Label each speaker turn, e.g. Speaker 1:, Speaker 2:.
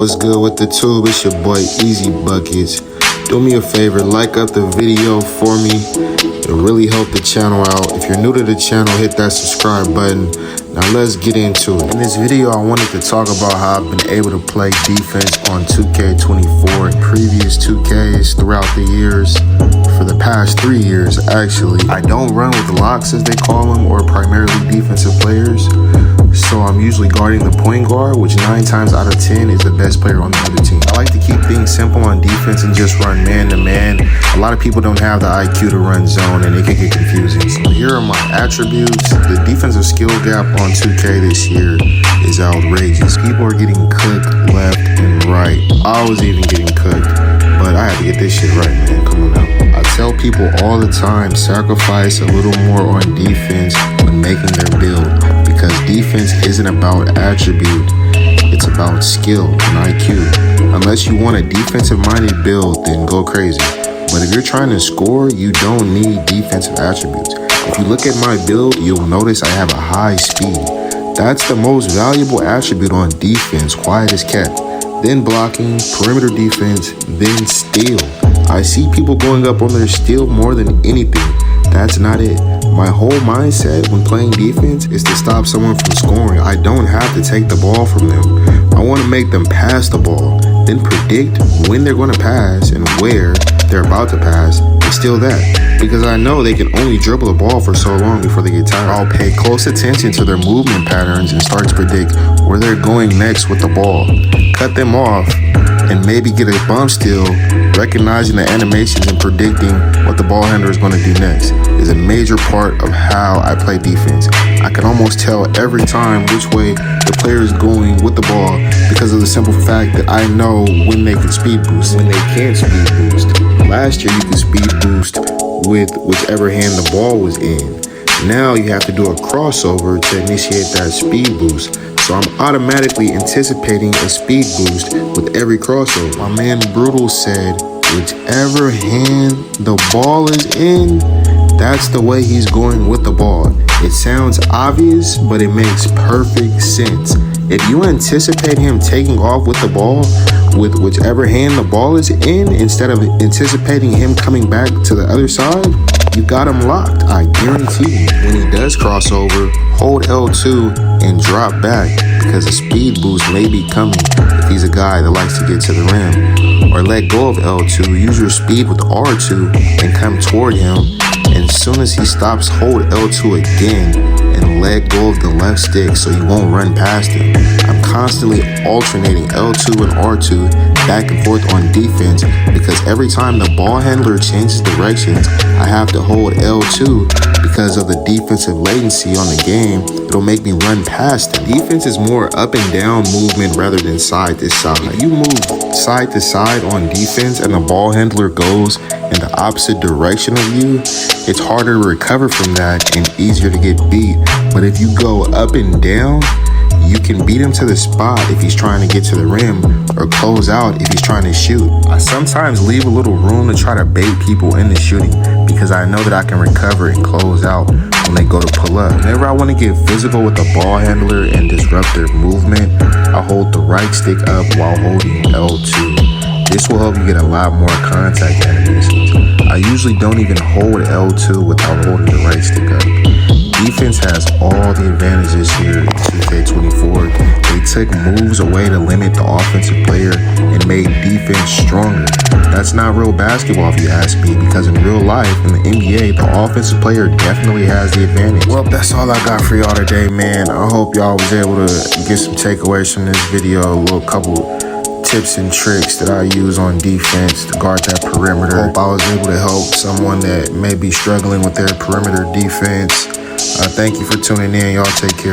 Speaker 1: What's good with the tube? It's your boy Easy Buckets. Do me a favor, like up the video for me. It'll really help the channel out. If you're new to the channel, hit that subscribe button. Now let's get into it. In this video, I wanted to talk about how I've been able to play defense on 2K24 and previous 2Ks throughout the years. For the past 3 years, actually. I don't run with locks, as they call them, or primarily defensive players. So I'm usually guarding the point guard, which 9 times out of 10 is the best player on the other team. I like to keep things simple on defense and just run man-to-man. A lot of people don't have the IQ to run zone, and it can get confusing. So here are my attributes. The defensive skill gap on 2K this year is outrageous. People are getting cooked left and right. I was even getting cooked, but I had to get this shit right, man. Come on now. I tell people all the time, sacrifice a little more on defense when making their build, because defense isn't about attribute, it's about skill and IQ. Unless you want a defensive-minded build, then go crazy. But if you're trying to score, you don't need defensive attributes. If you look at my build, you'll notice I have a high speed. That's the most valuable attribute on defense, quiet as kept. Then blocking, perimeter defense, then steal. I see people going up on their steal more than anything. That's not it. My whole mindset when playing defense is to stop someone from scoring. I don't have to take the ball from them. I want to make them pass the ball, then predict when they're going to pass and where they're about to pass and steal that. Because I know they can only dribble the ball for so long before they get tired. I'll pay close attention to their movement patterns and start to predict where they're going next with the ball. Cut them off and maybe get a bump steal. Recognizing the animations and predicting what the ball handler is going to do next is a major part of how I play defense. I can almost tell every time which way the player is going with the ball because of the simple fact that I know when they can speed boost, when they can't speed boost. Last year you could speed boost with whichever hand the ball was in. Now you have to do a crossover to initiate that speed boost. So I'm automatically anticipating a speed boost with every crossover. My man Brutal said, whichever hand the ball is in, that's the way he's going with the ball. It sounds obvious, but it makes perfect sense. If you anticipate him taking off with the ball with whichever hand the ball is in, instead of anticipating him coming back to the other side, you got him locked. I guarantee you. When he does crossover, hold L2 and drop back, because a speed boost may be coming if he's a guy that likes to get to the rim. Or let go of L2, use your speed with R2 and come toward him. And as soon as he stops, hold L2 again and let go of the left stick so you won't run past him. I'm constantly alternating L2 and R2 back and forth on defense, because every time the ball handler changes directions, I have to hold L2 because of the defensive latency on the game. It'll make me run past it. Defense is more up and down movement rather than side to side. If you move side to side on defense and the ball handler goes in the opposite direction of you, it's harder to recover from that and easier to get beat. But if you go up and down, you can beat him to the spot if he's trying to get to the rim, or close out if he's trying to shoot. I sometimes leave a little room to try to bait people into shooting, because I know that I can recover and close out when they go to pull up. Whenever I want to get physical with the ball handler and disrupt their movement, I hold the right stick up while holding L2. This will help you get a lot more contact animations. I usually don't even hold L2 without holding the right stick up. Defense has all the advantages here in 2K24. They took moves away to limit the offensive player and made defense stronger. That's not real basketball if you ask me, because in real life, in the NBA, the offensive player definitely has the advantage. Well, that's all I got for y'all today, man. I hope y'all was able to get some takeaways from this video, a little couple tips and tricks that I use on defense to guard that perimeter. Hope I was able to help someone that may be struggling with their perimeter defense. Thank you for tuning in. Y'all take care.